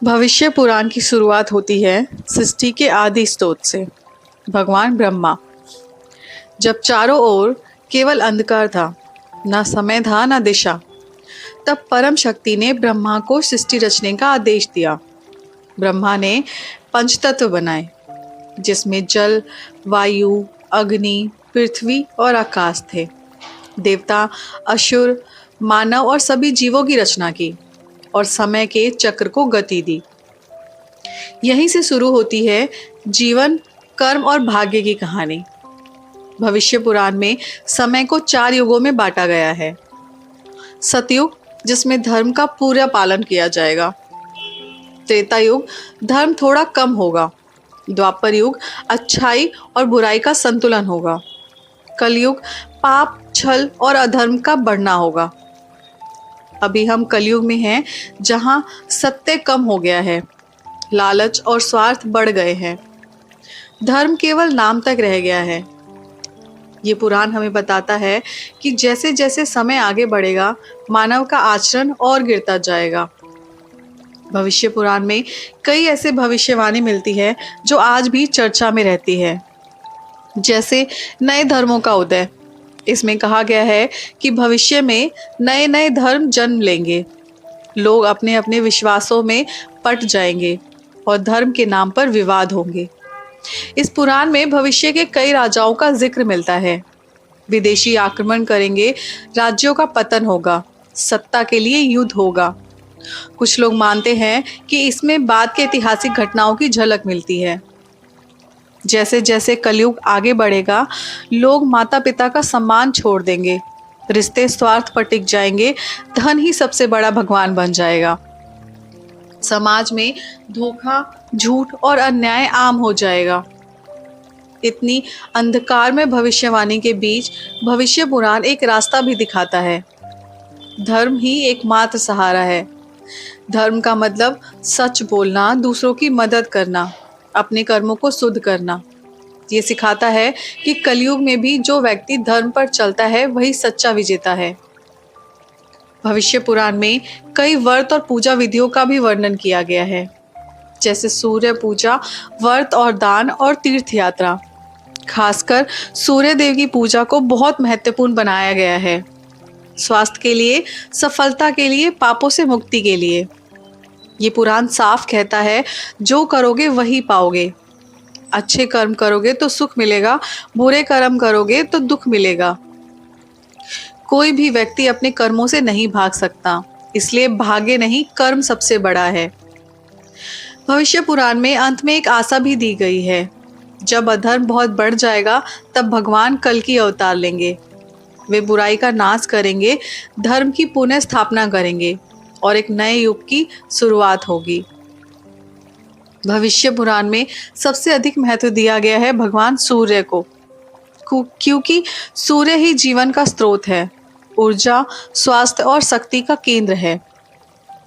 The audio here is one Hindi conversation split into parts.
भविष्य पुराण की शुरुआत होती है सृष्टि के आदि स्रोत से। भगवान ब्रह्मा। जब चारों ओर केवल अंधकार था, ना समय था ना दिशा, तब परम शक्ति ने ब्रह्मा को सृष्टि रचने का आदेश दिया। ब्रह्मा ने पंचतत्व बनाए, जिसमें जल, वायु, अग्नि, पृथ्वी और आकाश थे। देवता, असुर, मानव और सभी जीवों की रचना की और समय के चक्र को गति दी। यहीं से शुरू होती है जीवन, कर्म और भाग्य की कहानी। भविष्य पुराण में समय को 4 युगों में बांटा गया है। सतयुग, जिसमें धर्म का पूरा पालन किया जाएगा। त्रेता युग, धर्म थोड़ा कम होगा। द्वापर युग, अच्छाई और बुराई का संतुलन होगा। कलयुग, पाप, छल और अधर्म का बढ़ना होगा। अभी हम कलयुग में हैं, जहां सत्य कम हो गया है, लालच और स्वार्थ बढ़ गए हैं, धर्म केवल नाम तक रह गया है। ये पुराण हमें बताता है कि जैसे जैसे समय आगे बढ़ेगा, मानव का आचरण और गिरता जाएगा। भविष्य पुराण में कई ऐसे भविष्यवाणी मिलती है जो आज भी चर्चा में रहती है। जैसे नए धर्मों का उदय। इसमें कहा गया है कि भविष्य में नए नए धर्म जन्म लेंगे। लोग अपने अपने विश्वासों में पट जाएंगे और धर्म के नाम पर विवाद होंगे। इस पुराण में भविष्य के कई राजाओं का जिक्र मिलता है। विदेशी आक्रमण करेंगे, राज्यों का पतन होगा, सत्ता के लिए युद्ध होगा। कुछ लोग मानते हैं कि इसमें बाद के ऐतिहासिक घटनाओं की झलक मिलती है। जैसे जैसे कलयुग आगे बढ़ेगा, लोग माता पिता का सम्मान छोड़ देंगे, रिश्ते स्वार्थ पर टिक जाएंगे, धन ही सबसे बड़ा भगवान बन जाएगा। समाज में धोखा, झूठ और अन्याय आम हो जाएगा। इतनी अंधकार में भविष्यवाणी के बीच भविष्य पुराण एक रास्ता भी दिखाता है। धर्म ही एकमात्र सहारा है। धर्म का मतलब सच बोलना, दूसरों की मदद करना, अपने कर्मों को शुद्ध करना। ये सिखाता है कि कलयुग में भी जो व्यक्ति धर्म पर चलता है, वही सच्चा विजेता है। भविष्य पुराण में कई व्रत और पूजा विधियों का भी वर्णन किया गया है, जैसे सूर्य पूजा, व्रत और दान और तीर्थ यात्रा। खासकर सूर्य देव की पूजा को बहुत महत्वपूर्ण बनाया गया है। स्वास्थ्य के लिए, सफलता के लिए, पापों से मुक्ति के लिए। ये पुराण साफ कहता है, जो करोगे वही पाओगे। अच्छे कर्म करोगे तो सुख मिलेगा, बुरे कर्म करोगे तो दुख मिलेगा। कोई भी व्यक्ति अपने कर्मों से नहीं भाग सकता, इसलिए भाग्य नहीं, कर्म सबसे बड़ा है। भविष्य पुराण में अंत में एक आशा भी दी गई है। जब अधर्म बहुत बढ़ जाएगा, तब भगवान कल की अवतार लेंगे। वे बुराई का नाश करेंगे, धर्म की पुनः स्थापना करेंगे और एक नए युग की शुरुआत होगी। भविष्य पुराण में सबसे अधिक महत्व दिया गया है भगवान सूर्य को, क्योंकि सूर्य ही जीवन का स्रोत है, ऊर्जा, स्वास्थ्य और शक्ति का केंद्र है।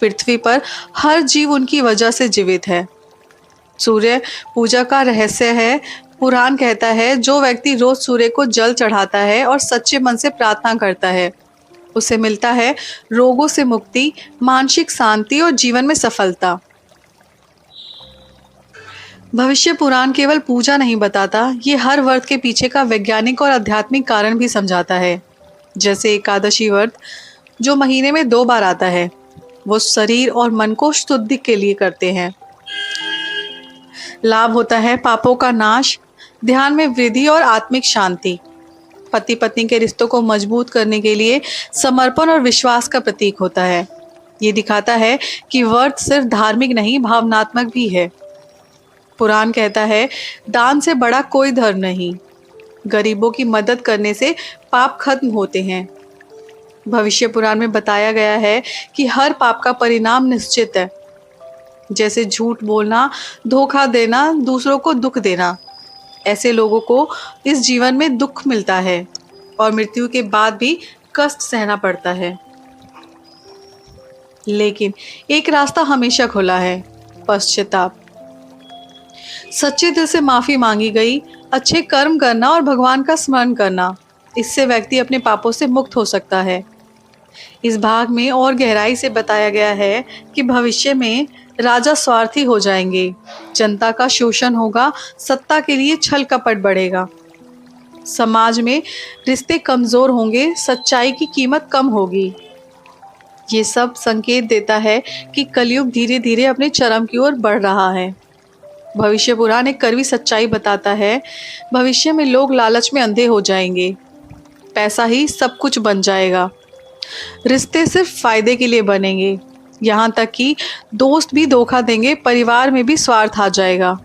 पृथ्वी पर हर जीव उनकी वजह से जीवित है। सूर्य पूजा का रहस्य है। पुराण कहता है, जो व्यक्ति रोज सूर्य को जल चढ़ाता है और सच्चे मन से प्रार्थना करता है, उसे मिलता है रोगों से मुक्ति, मानसिक शांति और जीवन में सफलता। भविष्य पुराण केवल पूजा नहीं बताता, ये हर व्रत के पीछे का वैज्ञानिक और आध्यात्मिक कारण भी समझाता है। जैसे एकादशी व्रत, जो महीने में 2 बार आता है, वो शरीर और मन को शुद्धि के लिए करते हैं। लाभ होता है पापों का नाश, ध्यान में वृद्धि और आत्मिक शांति। पति पत्नी के रिश्तों को मजबूत करने के लिए समर्पण और विश्वास का प्रतीक होता है। ये दिखाता है कि व्रत सिर्फ धार्मिक नहीं, भावनात्मक भी है। पुराण कहता है, दान से बड़ा कोई धर्म नहीं। गरीबों की मदद करने से पाप खत्म होते हैं। भविष्य पुराण में बताया गया है कि हर पाप का परिणाम निश्चित है, जैसे झूठ बोलना, धोखा देना, दूसरों को दुख देना। ऐसे लोगों को इस जीवन में दुख मिलता है और मृत्यु के बाद भी कष्ट सहना पड़ता है। लेकिन एक रास्ता हमेशा खुला है, पश्चाताप। सच्चे दिल से माफी मांगी गई, अच्छे कर्म करना और भगवान का स्मरण करना, इससे व्यक्ति अपने पापों से मुक्त हो सकता है। इस भाग में और गहराई से बताया गया है कि भविष्य में राजा स्वार्थी हो जाएंगे, जनता का शोषण होगा, सत्ता के लिए छल कपट बढ़ेगा। समाज में रिश्ते कमजोर होंगे, सच्चाई की कीमत कम होगी। ये सब संकेत देता है कि कलयुग धीरे धीरे अपने चरम की ओर बढ़ रहा है। भविष्य पुराण एक कड़वी सच्चाई बताता है। भविष्य में लोग लालच में अंधे हो जाएंगे, पैसा ही सब कुछ बन जाएगा, रिश्ते सिर्फ फायदे के लिए बनेंगे, यहाँ तक कि दोस्त भी धोखा देंगे, परिवार में भी स्वार्थ आ जाएगा।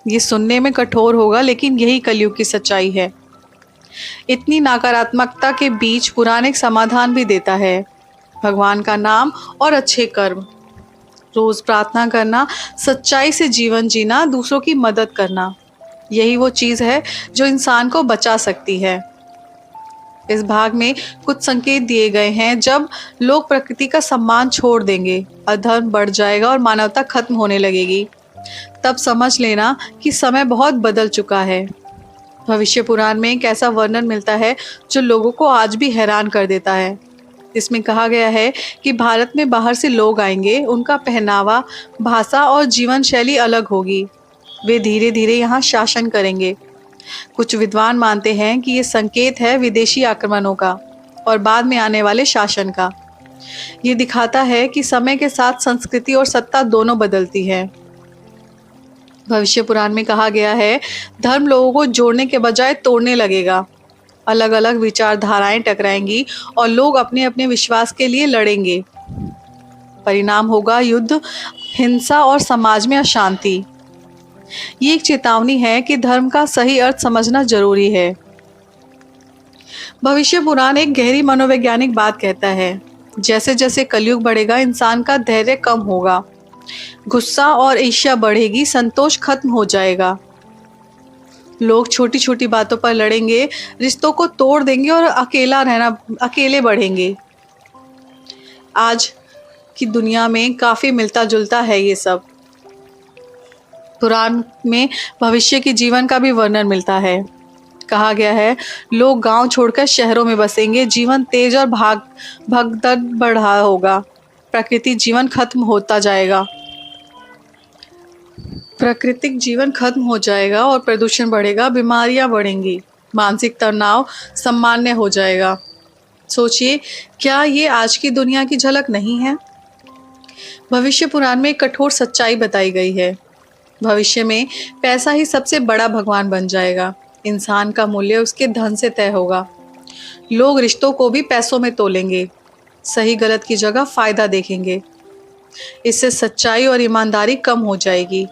ये सुनने में कठोर होगा, लेकिन यही कलयुग की सच्चाई है। इतनी नकारात्मकता के बीच पुराण एक समाधान भी देता है। भगवान का नाम और अच्छे कर्म, रोज प्रार्थना करना, सच्चाई से जीवन जीना, दूसरों की मदद करना, यही वो चीज है जो इंसान को बचा सकती है। इस भाग में कुछ संकेत दिए गए हैं। जब लोग प्रकृति का सम्मान छोड़ देंगे, अधर्म बढ़ जाएगा और मानवता खत्म होने लगेगी, तब समझ लेना कि समय बहुत बदल चुका है। भविष्य पुराण में एक ऐसा वर्णन मिलता है जो लोगों को आज भी हैरान कर देता है। इसमें कहा गया है कि भारत में बाहर से लोग आएंगे, उनका पहनावा, भाषा और जीवन शैली अलग होगी। वे धीरे धीरे यहाँ शासन करेंगे। कुछ विद्वान मानते हैं कि ये संकेत है विदेशी आक्रमणों का और बाद में आने वाले शासन का। ये दिखाता है कि समय के साथ संस्कृति और सत्ता दोनों बदलती है। भविष्य पुराण में कहा गया है, धर्म लोगों को जोड़ने के बजाय तोड़ने लगेगा। अलग अलग विचारधाराएं टकराएंगी और लोग अपने अपने विश्वास के लिए लड़ेंगे। परिणाम होगा युद्ध, हिंसा और समाज में अशांति। ये एक चेतावनी है कि धर्म का सही अर्थ समझना जरूरी है। भविष्य पुराण एक गहरी मनोवैज्ञानिक बात कहता है। जैसे जैसे कलयुग बढ़ेगा, इंसान का धैर्य कम होगा, गुस्सा और ईर्ष्या बढ़ेगी, संतोष खत्म हो जाएगा। लोग छोटी छोटी बातों पर लड़ेंगे, रिश्तों को तोड़ देंगे और अकेले बढ़ेंगे। आज की दुनिया में काफी मिलता जुलता है ये सब। पुराण में भविष्य के जीवन का भी वर्णन मिलता है। कहा गया है, लोग गांव छोड़कर शहरों में बसेंगे, जीवन तेज और भगदड़ बढ़ा होगा, प्राकृतिक जीवन खत्म होता जाएगा। प्राकृतिक जीवन खत्म हो जाएगा और प्रदूषण बढ़ेगा, बीमारियां बढ़ेंगी, मानसिक तनाव सामान्य हो जाएगा। सोचिए, क्या ये आज की दुनिया की झलक नहीं है? भविष्य पुराण में एक कठोर सच्चाई बताई गई है। भविष्य में पैसा ही सबसे बड़ा भगवान बन जाएगा। इंसान का मूल्य उसके धन से तय होगा। लोग रिश्तों को भी पैसों में तोलेंगे, सही गलत की जगह फायदा देखेंगे। इससे सच्चाई और ईमानदारी कम हो जाएगी।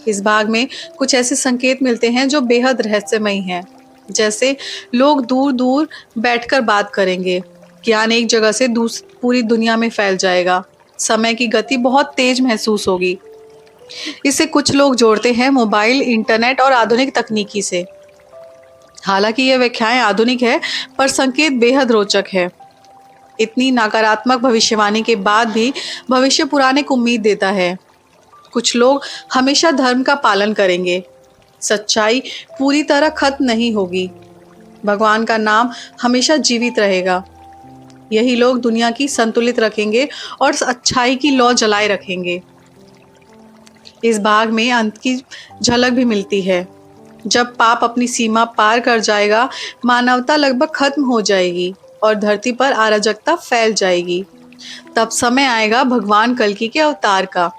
इस भाग में कुछ ऐसे संकेत मिलते हैं जो बेहद रहस्यमयी हैं। जैसे लोग दूर दूर बैठकर बात करेंगे, ज्ञान एक जगह से पूरी दुनिया में फैल जाएगा, समय की गति बहुत तेज महसूस होगी। इसे कुछ लोग जोड़ते हैं मोबाइल, इंटरनेट और आधुनिक तकनीकी से। हालांकि ये व्याख्याएं आधुनिक है, पर संकेत बेहद रोचक है। इतनी नकारात्मक भविष्यवाणी के बाद भी भविष्य पुराण एक उम्मीद देता है। कुछ लोग हमेशा धर्म का पालन करेंगे, सच्चाई पूरी तरह खत्म नहीं होगी, भगवान का नाम हमेशा जीवित रहेगा। यही लोग दुनिया की संतुलित रखेंगे और अच्छाई की लौ जलाए रखेंगे। इस भाग में अंत की झलक भी मिलती है। जब पाप अपनी सीमा पार कर जाएगा, मानवता लगभग खत्म हो जाएगी और धरती पर अराजकता फैल जाएगी। तब समय आएगा भगवान कल्कि के अवतार का।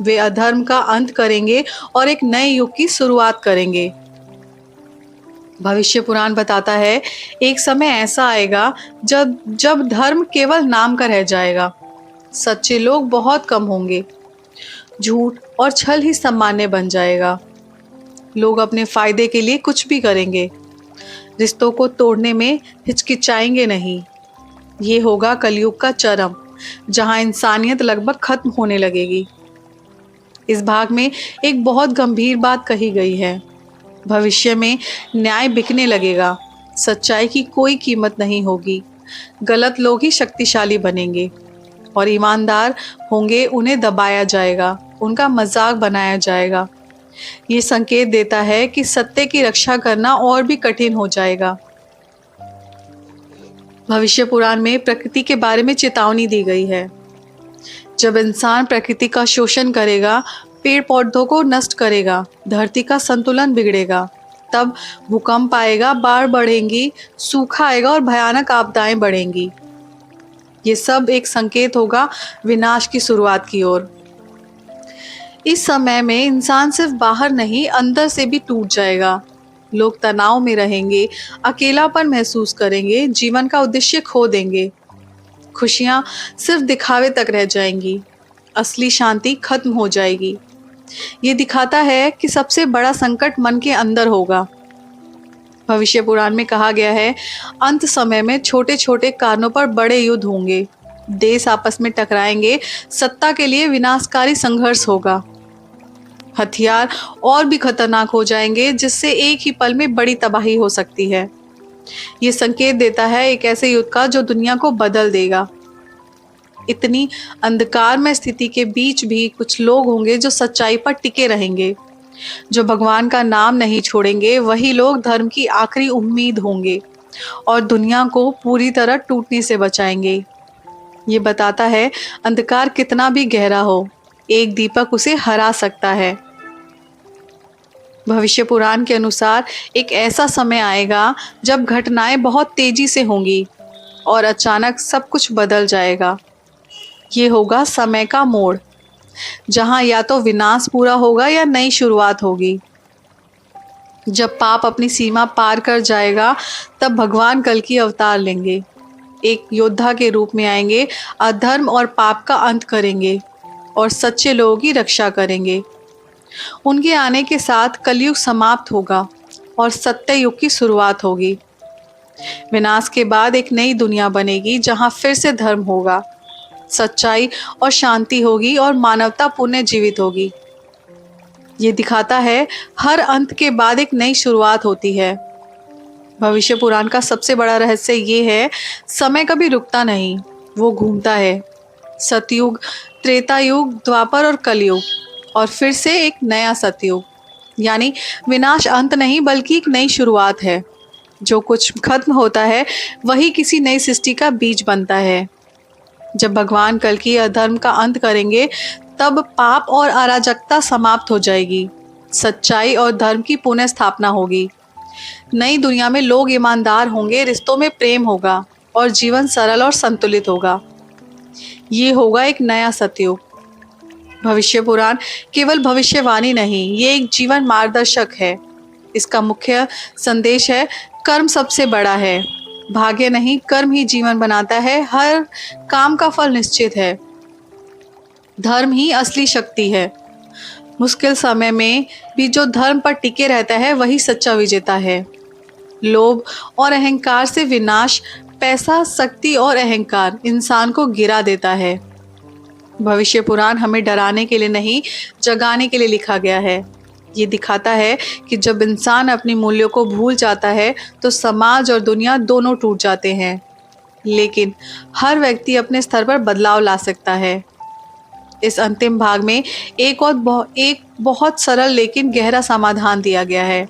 वे अधर्म का अंत करेंगे और एक नए युग की शुरुआत करेंगे। भविष्य पुराण बताता है, एक समय ऐसा आएगा जब धर्म केवल नाम का रह जाएगा। सच्चे लोग बहुत कम होंगे, झूठ और छल ही सामान्य बन जाएगा। लोग अपने फायदे के लिए कुछ भी करेंगे, रिश्तों को तोड़ने में हिचकिचाएंगे नहीं। ये होगा कलयुग का चरम, जहां इंसानियत लगभग खत्म होने लगेगी। इस भाग में एक बहुत गंभीर बात कही गई है। भविष्य में न्याय बिकने लगेगा, सच्चाई की कोई कीमत नहीं होगी, गलत लोग ही शक्तिशाली बनेंगे और ईमानदार होंगे उन्हें दबाया जाएगा, उनका मजाक बनाया जाएगा। ये संकेत देता है कि सत्य की रक्षा करना और भी कठिन हो जाएगा। भविष्य पुराण में प्रकृति के बारे में चेतावनी दी गई है। जब इंसान प्रकृति का शोषण करेगा, पेड़ पौधों को नष्ट करेगा, धरती का संतुलन बिगड़ेगा, तब भूकंप आएगा, बाढ़ बढ़ेंगी, सूखा आएगा और भयानक आपदाएं बढ़ेंगी। ये सब एक संकेत होगा विनाश की शुरुआत की ओर। इस समय में इंसान सिर्फ बाहर नहीं, अंदर से भी टूट जाएगा। लोग तनाव में रहेंगे, अकेलापन महसूस करेंगे, जीवन का उद्देश्य खो देंगे। खुशियां सिर्फ दिखावे तक रह जाएंगी, असली शांति खत्म हो जाएगी। ये दिखाता है कि सबसे बड़ा संकट मन के अंदर होगा। भविष्य पुराण में कहा गया है, अंत समय में छोटे छोटे कारणों पर बड़े युद्ध होंगे, देश आपस में टकराएंगे, सत्ता के लिए विनाशकारी संघर्ष होगा, हथियार और भी खतरनाक हो जाएंगे, जिससे एक ही पल में बड़ी तबाही हो सकती है। ये संकेत देता है एक ऐसे युद्ध का जो दुनिया को बदल देगा। इतनी अंधकारमय स्थिति के बीच भी कुछ लोग होंगे जो सच्चाई पर टिके रहेंगे, जो भगवान का नाम नहीं छोड़ेंगे। वही लोग धर्म की आखिरी उम्मीद होंगे और दुनिया को पूरी तरह टूटने से बचाएंगे। ये बताता है अंधकार कितना भी गहरा हो, एक दीपक उसे हरा सकता है। भविष्य पुराण के अनुसार एक ऐसा समय आएगा जब घटनाएं बहुत तेजी से होंगी और अचानक सब कुछ बदल जाएगा। ये होगा समय का मोड़, जहां या तो विनाश पूरा होगा या नई शुरुआत होगी। जब पाप अपनी सीमा पार कर जाएगा, तब भगवान कल की अवतार लेंगे, एक योद्धा के रूप में आएंगे, अधर्म और पाप का अंत करेंगे और सच्चे लोगों की रक्षा करेंगे। उनके आने के साथ कलयुग समाप्त होगा और सत्य युग की शुरुआत होगी। विनाश के बाद एक नई दुनिया बनेगी, जहां फिर से धर्म होगा, सच्चाई और शांति होगी और मानवता पुनः जीवित होगी। ये दिखाता है हर अंत के बाद एक नई शुरुआत होती है। भविष्य पुराण का सबसे बड़ा रहस्य ये है, समय कभी रुकता नहीं, वो घूमता है। सतयुग, त्रेता युग, द्वापर और कलयुग, और फिर से एक नया सतयुग। यानी विनाश अंत नहीं, बल्कि एक नई शुरुआत है। जो कुछ खत्म होता है वही किसी नई सृष्टि का बीज बनता है। जब भगवान कल की अधर्म का अंत करेंगे, तब पाप और अराजकता समाप्त हो जाएगी, सच्चाई और धर्म की पुनः स्थापना होगी। नई दुनिया में लोग ईमानदार होंगे, रिश्तों में प्रेम होगा और जीवन सरल और संतुलित होगा। ये होगा एक नया सतयुग। भविष्य पुराण केवल भविष्यवाणी नहीं, ये एक जीवन मार्गदर्शक है। इसका मुख्य संदेश है, कर्म सबसे बड़ा है, भाग्य नहीं, कर्म ही जीवन बनाता है। हर काम का फल निश्चित है, धर्म ही असली शक्ति है। मुश्किल समय में भी जो धर्म पर टिके रहता है वही सच्चा विजेता है। लोभ और अहंकार से विनाश, पैसा, शक्ति और अहंकार इंसान को गिरा देता है। भविष्य पुराण हमें डराने के लिए नहीं, जगाने के लिए लिखा गया है। ये दिखाता है कि जब इंसान अपने मूल्यों को भूल जाता है तो समाज और दुनिया दोनों टूट जाते हैं, लेकिन हर व्यक्ति अपने स्तर पर बदलाव ला सकता है। इस अंतिम भाग में एक बहुत सरल लेकिन गहरा समाधान दिया गया है।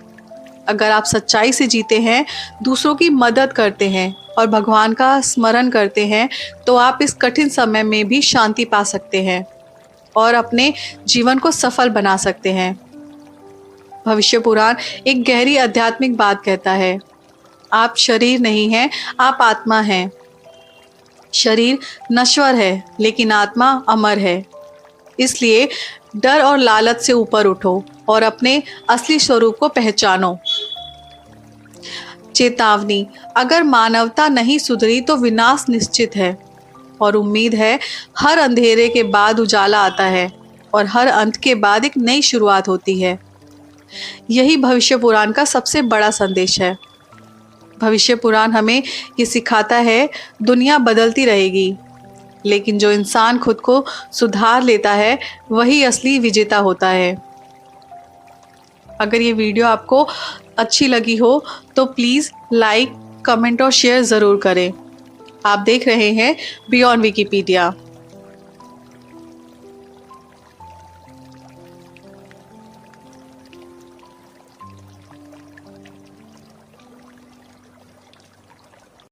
अगर आप सच्चाई से जीते हैं, दूसरों की मदद करते हैं और भगवान का स्मरण करते हैं, तो आप इस कठिन समय में भी शांति पा सकते हैं और अपने जीवन को सफल बना सकते हैं। भविष्य पुराण एक गहरी आध्यात्मिक बात कहता है, आप शरीर नहीं हैं, आप आत्मा हैं। शरीर नश्वर है, लेकिन आत्मा अमर है। इसलिए डर और लालच से ऊपर उठो और अपने असली स्वरूप को पहचानो। चेतावनी, अगर मानवता नहीं सुधरी तो विनाश निश्चित है, और उम्मीद है हर अंधेरे के बाद उजाला आता है और हर अंत के बाद एक नई शुरुआत होती है। यही भविष्य पुराण का सबसे बड़ा संदेश है। भविष्य पुराण हमें ये सिखाता है, दुनिया बदलती रहेगी, लेकिन जो इंसान खुद को सुधार लेता है वही असली विजेता होता है। अगर ये वीडियो आपको अच्छी लगी हो तो प्लीज़ लाइक, कमेंट और शेयर ज़रूर करें। आप देख रहे हैं बियॉन्ड विकिपीडिया।